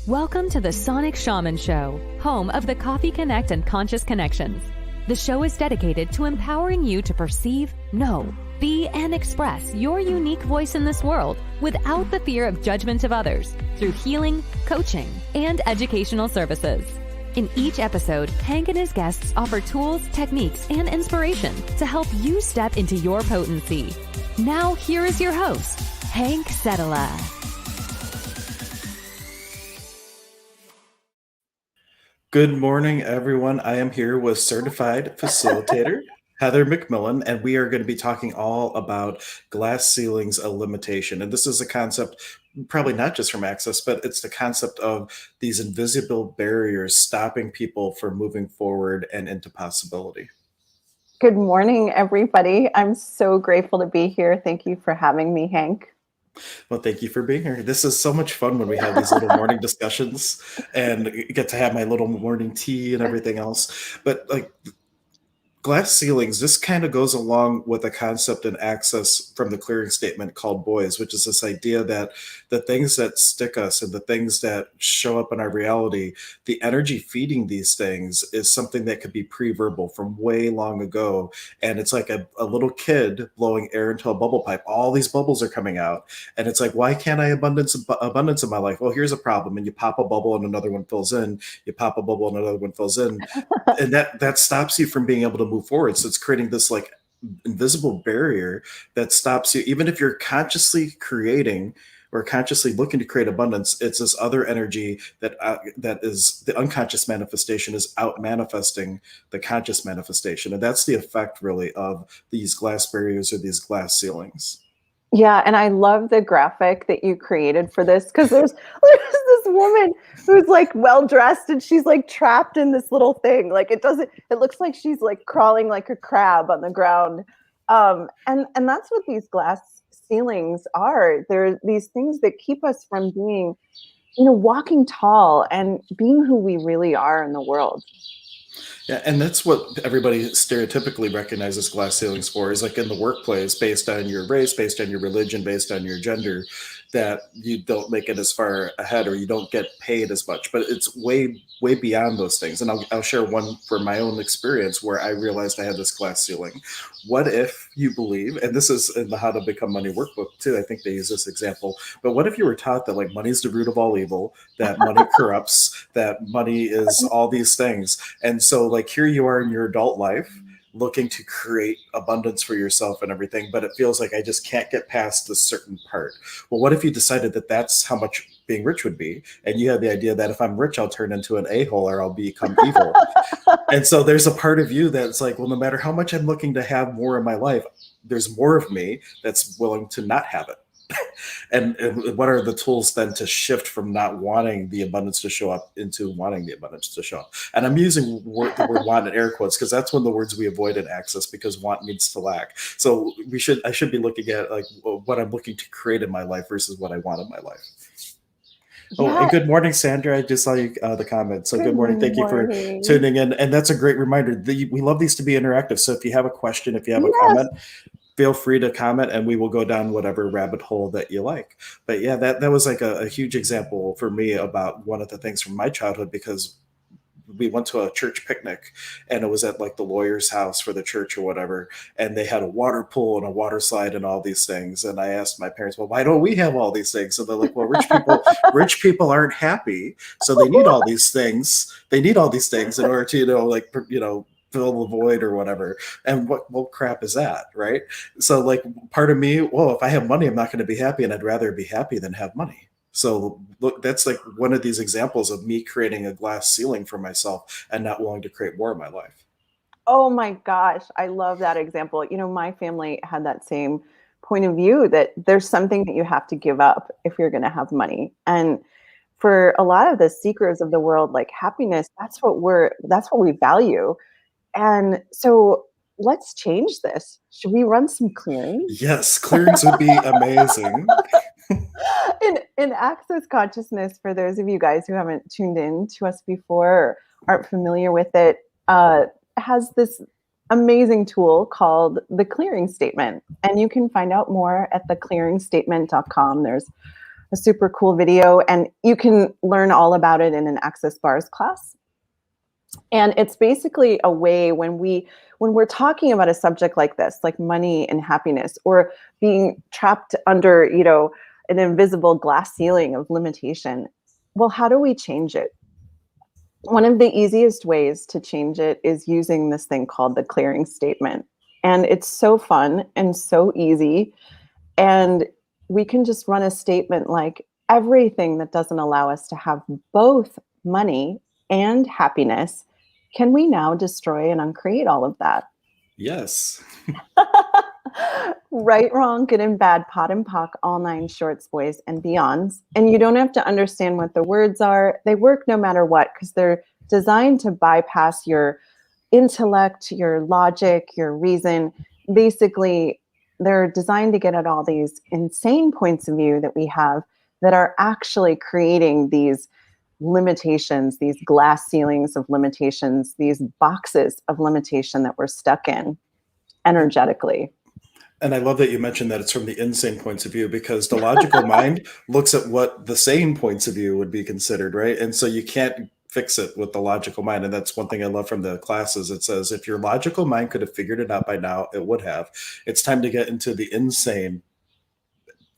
Welcome to the Sonic Shaman Show, home of the Coffee Connect and Conscious Connections. The show is dedicated to empowering you to perceive, know, be, and express your unique voice in this world without the fear of judgment of others through healing, coaching, and educational services. In each episode, Hank and his guests offer tools, techniques, and inspiration to help you step into your potency. Now, here is your host, Hank Setala. Good morning, everyone. I am here with certified facilitator, Heather MacMillian, and we are going to be talking all about glass ceilings, a limitation. And this is a concept, probably not just from Access, but it's the concept of these invisible barriers stopping people from moving forward and into possibility. Good morning, everybody. I'm so grateful to be here. Thank you for having me, Hank. Well, thank you for being here. This is so much fun when we have these little morning discussions and get to have my little morning tea and everything else. But like glass ceilings, this kind of goes along with a concept in Access from the clearing statement called boys, which is this idea that the things that stick us and the things that show up in our reality, the energy feeding these things is something that could be pre-verbal from way long ago. And it's like a little kid blowing air into a bubble pipe. All these bubbles are coming out. And it's like, why can't I abundance in my life? Well, here's a problem. And you pop a bubble and another one fills in. You pop a bubble and another one fills in. And that stops you from being able to move forward. So it's creating this like invisible barrier that stops you. Even if you're consciously creating or consciously looking to create abundance, it's this other energy that is the unconscious manifestation is out manifesting the conscious manifestation. And that's the effect really of these glass barriers or these glass ceilings. Yeah, and I love the graphic that you created for this because there's this woman who's like well dressed and she's like trapped in this little thing. Like it looks like she's like crawling like a crab on the ground. And that's what these glass ceilings are. They're these things that keep us from being, walking tall and being who we really are in the world. Yeah, and that's what everybody stereotypically recognizes glass ceilings for, is like in the workplace, based on your race, based on your religion, based on your gender, that you don't make it as far ahead or you don't get paid as much. But it's way beyond those things. And I'll share one from my own experience where I realized I had this glass ceiling. What if you believe, and this is in the How to Become Money workbook too, I think they use this example, but what if you were taught that like money is the root of all evil, that money corrupts, that money is all these things. And so like here you are in your adult life looking to create abundance for yourself and everything, but it feels like I just can't get past this certain part. Well, what if you decided that that's how much being rich would be? And you had the idea that if I'm rich, I'll turn into an a-hole or I'll become evil. And so there's a part of you that's like, well, no matter how much I'm looking to have more in my life, there's more of me that's willing to not have it. And what are the tools then to shift from not wanting the abundance to show up into wanting the abundance to show up? And I'm using the word want in air quotes because that's one of the words we avoid in Access, because want means to lack. So I should be looking at like what I'm looking to create in my life versus what I want in my life. Oh, yeah. And good morning, Sandra. I just saw you the comment. So good morning. Thank you for tuning in. And that's a great reminder. We love these to be interactive. So if you have a question, if you have a comment, feel free to comment and we will go down whatever rabbit hole that you like. But yeah, that was like a huge example for me about one of the things from my childhood, because we went to a church picnic and it was at like the lawyer's house for the church or whatever. And they had a water pool and a water slide and all these things. And I asked my parents, well, why don't we have all these things? So they're like, well, rich people aren't happy. So they need all these things. They need all these things in order to, fill the void or whatever. And what crap is that, right? So like part of me, well, if I have money, I'm not going to be happy, and I'd rather be happy than have money. So look, that's like one of these examples of me creating a glass ceiling for myself and not willing to create more in my life. Oh my gosh, I love that example. My family had that same point of view, that there's something that you have to give up if you're going to have money. And for a lot of the seekers of the world, like happiness, that's what we value. And so let's change this. Should we run some clearings? Yes, clearings would be amazing. In Access Consciousness, for those of you guys who haven't tuned in to us before or aren't familiar with it, has this amazing tool called the clearing statement. And you can find out more at theclearingstatement.com. There's a super cool video, and you can learn all about it in an Access Bars class. And it's basically a way when we're talking about a subject like this, like money and happiness, or being trapped under, an invisible glass ceiling of limitation. Well, how do we change it? One of the easiest ways to change it is using this thing called the clearing statement. And it's so fun and so easy. And we can just run a statement like, everything that doesn't allow us to have both money and happiness, can we now destroy and uncreate all of that? Yes. Right, wrong, good and bad, pot and pock, all 9 shorts, boys and beyonds. And you don't have to understand what the words are. They work no matter what, because they're designed to bypass your intellect, your logic, your reason. Basically, they're designed to get at all these insane points of view that we have that are actually creating these limitations, these glass ceilings of limitations, these boxes of limitation that we're stuck in energetically. And I love that you mentioned that it's from the insane points of view, because the logical mind looks at what the sane points of view would be considered, right? And so you can't fix it with the logical mind. And that's one thing I love from the classes. It says, if your logical mind could have figured it out by now, it would have. It's time to get into the insane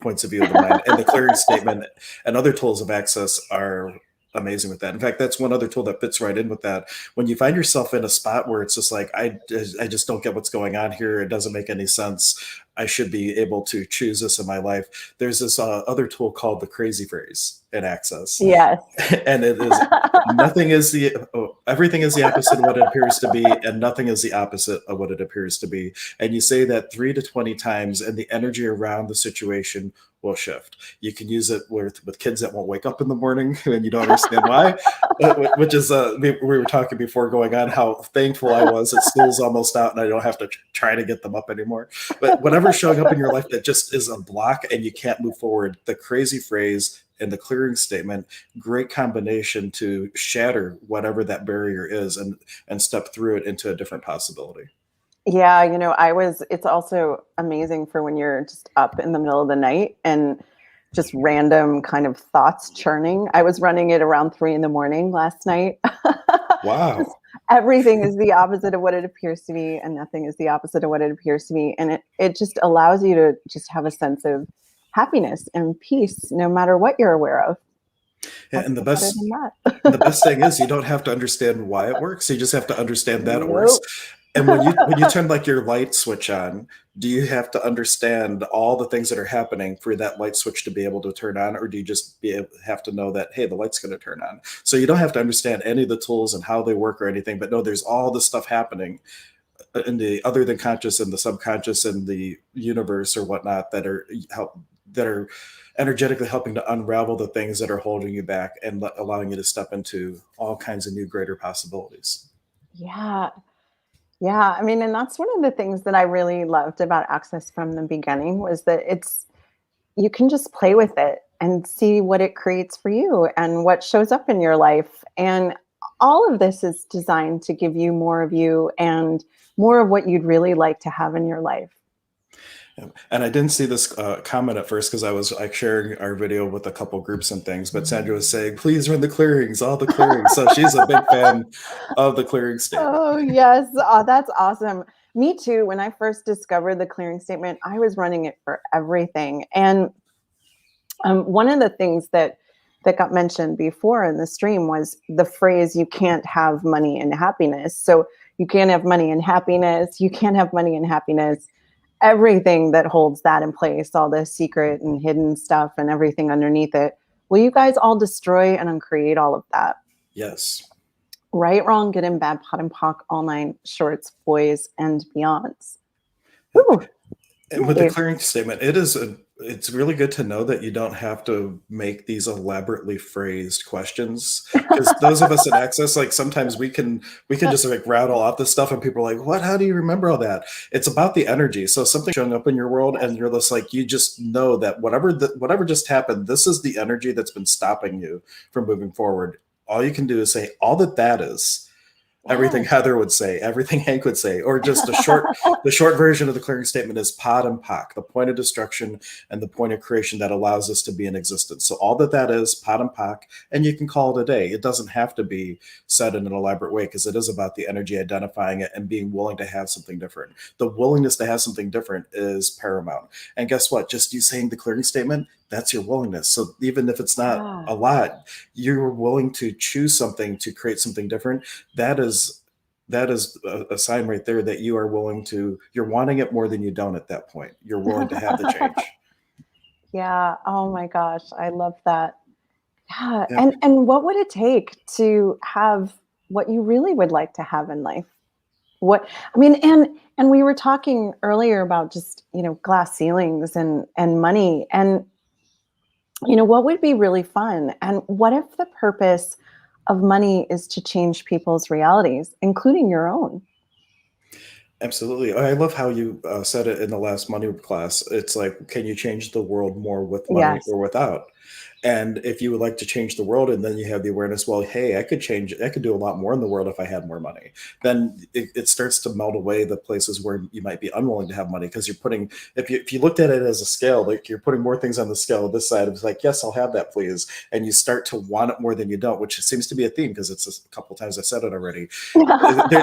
points of view of the mind. And the clearing statement and other tools of access are amazing with that. In fact, that's one other tool that fits right in with that. When you find yourself in a spot where it's just like, I just don't get what's going on here, it doesn't make any sense, I should be able to choose this in my life. There's this other tool called the crazy phrase in Access. Yes. And it is everything is the opposite of what it appears to be, and nothing is the opposite of what it appears to be. And you say that 3 to 20 times, and the energy around the situation will shift. You can use it with kids that won't wake up in the morning and you don't understand why, which is, we were talking before going on how thankful I was that school's almost out and I don't have to try to get them up anymore. But whatever's showing up in your life that just is a block and you can't move forward, the crazy phrase and the clearing statement, great combination to shatter whatever that barrier is and step through it into a different possibility. Yeah, it's also amazing for when you're just up in the middle of the night and just random kind of thoughts churning. I was running it around 3 a.m. last night. Wow. Everything is the opposite of what it appears to be, and nothing is the opposite of what it appears to be. And it just allows you to just have a sense of happiness and peace, no matter what you're aware of. Yeah, and the best thing is you don't have to understand why it works. You just have to understand that it works. And when you turn like your light switch on, do you have to understand all the things that are happening for that light switch to be able to turn on, or do you just have to know that, hey, the light's going to turn on? So you don't have to understand any of the tools and how they work or anything, but no, there's all this stuff happening in the other than conscious and the subconscious and the universe or whatnot that are energetically helping to unravel the things that are holding you back and allowing you to step into all kinds of new, greater possibilities. Yeah. Yeah, I mean, and that's one of the things that I really loved about Access from the beginning was that you can just play with it and see what it creates for you and what shows up in your life. And all of this is designed to give you more of you and more of what you'd really like to have in your life. And I didn't see this comment at first because I was like sharing our video with a couple groups and things, but Sandra was saying, please run the clearings, all the clearings. So she's a big fan of the clearing statement. Oh, yes. Oh, that's awesome. Me too. When I first discovered the clearing statement, I was running it for everything. And one of the things that got mentioned before in the stream was the phrase, you can't have money and happiness. So you can't have money and happiness. You can't have money and happiness. Everything that holds that in place, all the secret and hidden stuff and everything underneath it. Will you guys all destroy and uncreate all of that? Yes. Right, wrong, good and bad, pot and pock, all 9 shorts, boys and beyonds. Ooh. And with the clearing statement, it's really good to know that you don't have to make these elaborately phrased questions, because those of us in Access, like sometimes we can just like rattle off this stuff and people are like, what, how do you remember all that? It's about the energy. So something showing up in your world and you're just like, you just know that whatever just happened, this is the energy that's been stopping you from moving forward. All you can do is say all that is, everything Yes. Heather would say, everything Hank would say, or just the short version of the clearing statement is pod and pock, the point of destruction and the point of creation that allows us to be in existence. So all that is pod and pock, and you can call it a day. It doesn't have to be said in an elaborate way, because it is about the energy identifying it and being willing to have something different. The willingness to have something different is paramount. And guess what? Just you saying the clearing statement, that's your willingness. So even if it's not a lot, you're willing to choose something to create something different. That is a sign right there that you are willing to, you're wanting it more than you don't at that point. You're willing to have the change. Yeah. Oh my gosh. I love that. Yeah. Yeah. And what would it take to have what you really would like to have in life? What I mean, and we were talking earlier about just, glass ceilings and money. And what would be really fun? And what if the purpose of money is to change people's realities, including your own? Absolutely. I love how you said it in the last money class. It's like, can you change the world more with money Yes. or without? And if you would like to change the world, and then you have the awareness, well, hey, I could do a lot more in the world if I had more money. Then it starts to melt away the places where you might be unwilling to have money, because you're putting, if you looked at it as a scale, like you're putting more things on the scale. This side it's like, yes, I'll have that, please. And you start to want it more than you don't, which seems to be a theme, because it's a couple of times I said it already.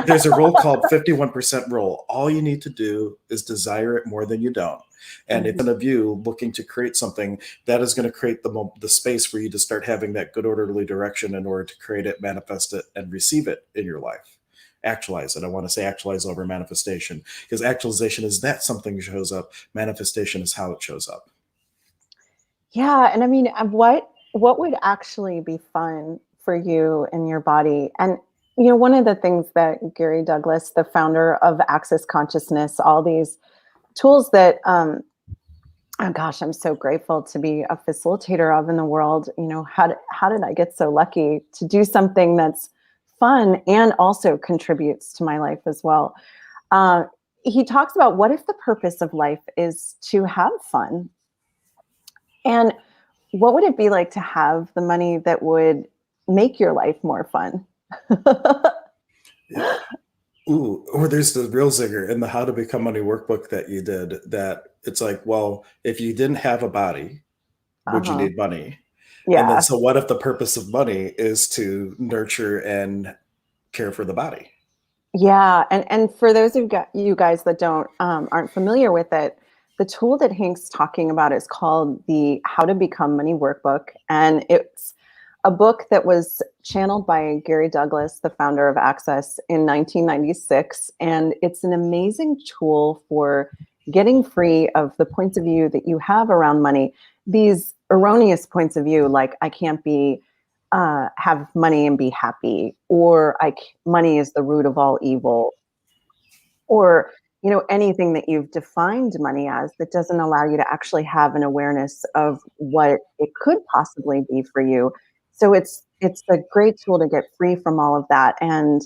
There's a rule called 51% rule. All you need to do is desire it more than you don't. And if one of you looking to create something, that is going to create the space for you to start having that good orderly direction in order to create it, manifest it, and receive it in your life. Actualize it. I want to say actualize over manifestation, because actualization is that something shows up. Manifestation is how it shows up. Yeah. And I mean, what would actually be fun for you and your body? And one of the things that Gary Douglas, the founder of Access Consciousness, all these tools that oh gosh, I'm so grateful to be a facilitator of in the world. How did I get so lucky to do something that's fun and also contributes to my life as well? He talks about, what if the purpose of life is to have fun? And what would it be like to have the money that would make your life more fun? Yeah. Ooh, or there's the real zinger in the How to Become Money workbook that you did, that it's like, well, if you didn't have a body, would you need money? And then, Yeah. so what if the purpose of money is to nurture and care for the body? Yeah, and for those of you guys that aren't familiar with it, the tool that Hank's talking about is called the How to Become Money Workbook, and it's a book that was channeled by Gary Douglas, the founder of Access, in 1996, and it's an amazing tool for getting free of the points of view that you have around money. These erroneous points of view, like I can't be have money and be happy, or money is the root of all evil, or anything that you've defined money as that doesn't allow you to actually have an awareness of what it could possibly be for you. So it's a great tool to get free from all of that. And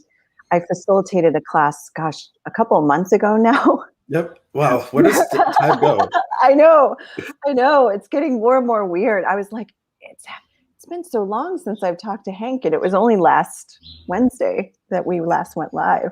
I facilitated a class, gosh, a couple of months ago now. Yep. Wow. Where does the time go? I know. It's getting more and more weird. I was like, it's been so long since I've talked to Hank, and it was only last Wednesday that we last went live.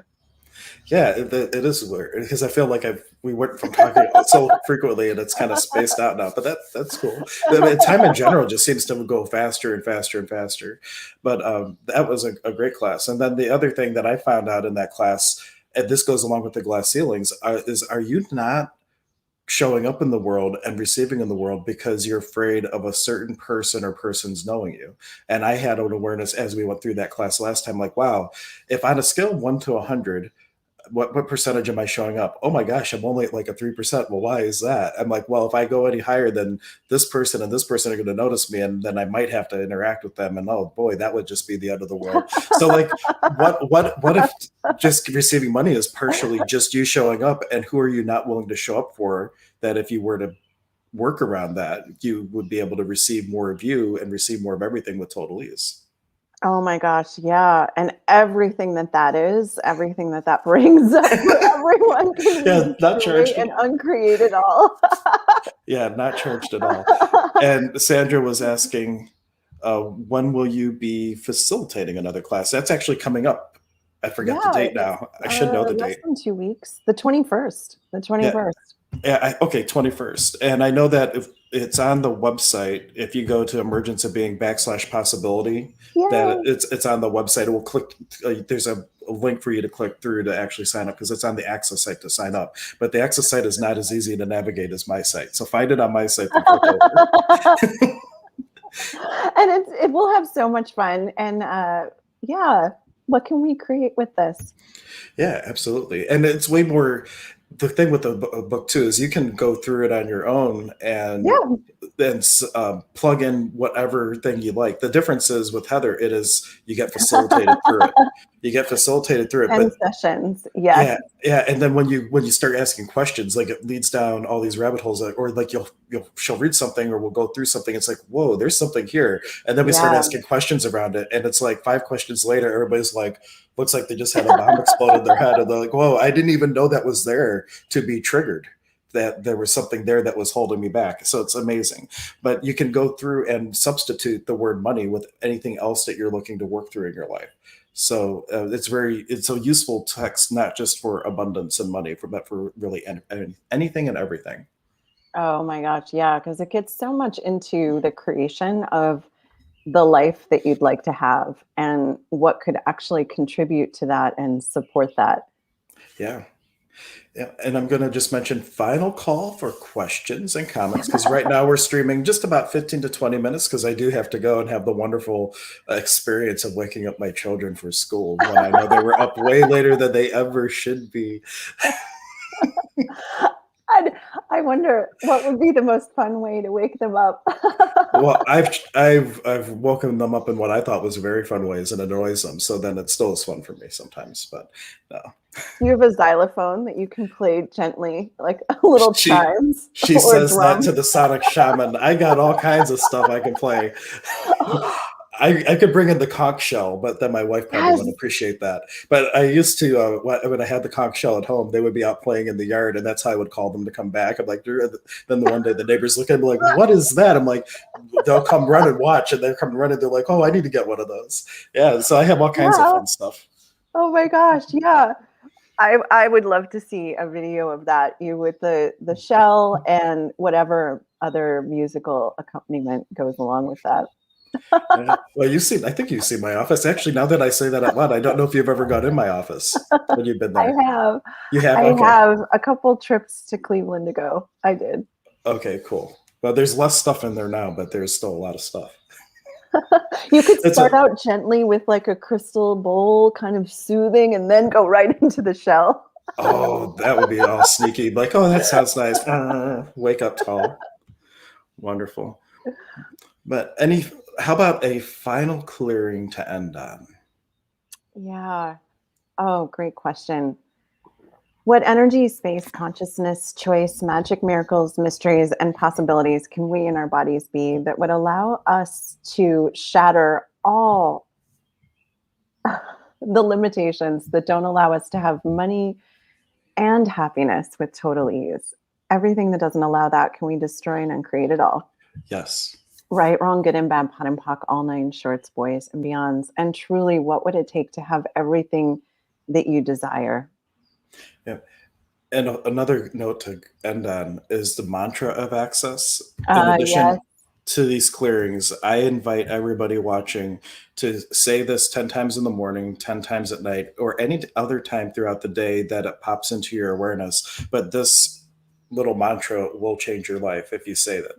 Yeah, it is weird, because I feel like we went from talking so frequently, and it's kind of spaced out now. But that's cool. I mean, time in general just seems to go faster and faster and faster. But that was a great class. And then the other thing that I found out in that class, and this goes along with the glass ceilings, is, are you not showing up in the world and receiving in the world because you're afraid of a certain person or persons knowing you? And I had an awareness as we went through that class last time, like, wow, if on a scale of 1 to 100, what percentage am I showing up? Oh my gosh, I'm only at like a 3%. Well, why is that? I'm like, well, if I go any higher, then this person and this person are going to notice me, and then I might have to interact with them. And oh boy, that would just be the end of the world. So like, what if just receiving money is partially just you showing up, and who are you not willing to show up for? That if you were to work around that, you would be able to receive more of you and receive more of everything with total ease. Oh my gosh, yeah. And everything everything that brings up for everyone can Yeah, not charged and uncreate it all. Yeah, not charged at all. And Sandra was asking, when will you be facilitating another class? That's actually coming up. I forget the Yeah, date it's now. I should know the less date. than 2 weeks. The 21st. The 21st. Yeah, okay, 21st. And I know that if it's on the website, if you go to Emergence of Being /possibility, that Yay. it's on the website. It will click. There's a link for you to click through to actually sign up because it's on the Access site to sign up. But the Access site is not as easy to navigate as my site. So find it on my site and click over. And it will have so much fun. And yeah, what can we create with this? Yeah, absolutely. And it's way more. The thing with the book too is you can go through it on your own and Yeah. then plug in whatever thing you like. The difference is with Heather, it is you get facilitated through it. You get facilitated through it. 10 But sessions. Yes. yeah. And then when you start asking questions, like it leads down all these rabbit holes, or like she'll read something or we'll go through something. It's like, whoa, there's something here. And then we start asking questions around it. And it's like 5 questions later, everybody's like, looks like they just had a bomb explode in their head. And they're like, whoa, I didn't even know that was there to be triggered, that there was something there that was holding me back. So it's amazing. But you can go through and substitute the word money with anything else that you're looking to work through in your life. So it's a useful text, not just for abundance and money, but for really anything and everything. Oh my gosh. Yeah. Because it gets so much into the creation of the life that you'd like to have and what could actually contribute to that and support that. Yeah. Yeah, and I'm going to just mention final call for questions and comments because right now we're streaming just about 15 to 20 minutes because I do have to go and have the wonderful experience of waking up my children for school when I know they were up way later than they ever should be. I wonder what would be the most fun way to wake them up. Well, I've woken them up in what I thought was very fun ways and annoys them. So then it still is fun for me sometimes, but no. You have a xylophone that you can play gently, like little chimes. She says that to the Sonic Shaman. I got all kinds of stuff I can play. I could bring in the conch shell, but then my wife probably wouldn't appreciate that. But I used to, when I had the conch shell at home, they would be out playing in the yard, and that's how I would call them to come back. I'm like, then the one day the neighbors look at me like, what is that? I'm like, they'll come run and watch, and they're coming running. They're like, oh, I need to get one of those. Yeah, so I have all kinds of fun stuff. Oh my gosh, yeah. I would love to see a video of that, you with the shell and whatever other musical accompaniment goes along with that. Yeah. Well, I think you've seen my office. Actually, now that I say that out loud, I don't know if you've ever gone in my office when you've been there. I have. You have? I have a couple trips to Cleveland to go. I did. Okay, cool. Well, there's less stuff in there now, but there's still a lot of stuff. You could start out gently with like a crystal bowl, kind of soothing, and then go right into the shell. Oh, that would be all sneaky. Like, oh, that sounds nice. Wake up tall. Wonderful. But how about a final clearing to end on? Yeah. Oh, great question. What energy, space, consciousness, choice, magic, miracles, mysteries, and possibilities can we in our bodies be that would allow us to shatter all the limitations that don't allow us to have money and happiness with total ease? Everything that doesn't allow that, can we destroy and uncreate it all? Yes. Right, wrong, good and bad, pot and pock, all 9 shorts, boys and beyonds. And truly, what would it take to have everything that you desire? Yeah. And another note to end on is the mantra of access. In addition to these clearings, I invite everybody watching to say this 10 times in the morning, 10 times at night, or any other time throughout the day that it pops into your awareness. But this little mantra will change your life if you say that.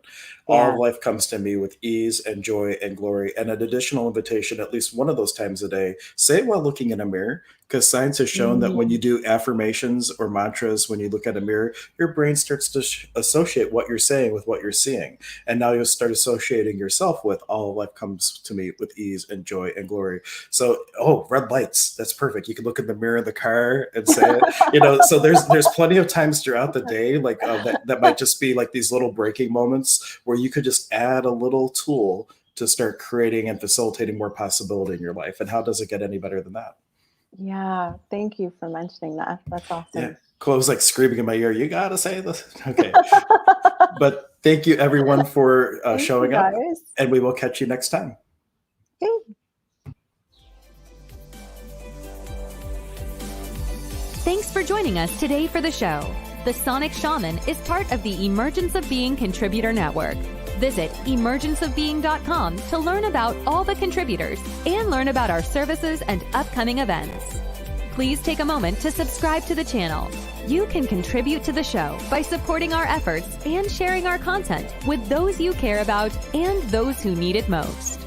All life comes to me with ease and joy and glory. And an additional invitation, at least one of those times a day, say it while looking in a mirror, because science has shown that when you do affirmations or mantras, when you look at a mirror, your brain starts to associate what you're saying with what you're seeing. And now you'll start associating yourself with all life comes to me with ease and joy and glory. So, red lights. That's perfect. You can look in the mirror in the car and say it. So there's plenty of times throughout the day, like that might just be like these little breaking moments where you could just add a little tool to start creating and facilitating more possibility in your life. And how does it get any better than that? Yeah, thank you for mentioning that. That's awesome. Yeah, Chloe's like screaming in my ear, you gotta say this. Okay. But thank you everyone for showing up, and we will catch you next time. for joining us today for the show. The Sonic Shaman is part of the Emergence of Being Contributor Network. Visit emergenceofbeing.com to learn about all the contributors and learn about our services and upcoming events. Please take a moment to subscribe to the channel. You can contribute to the show by supporting our efforts and sharing our content with those you care about and those who need it most.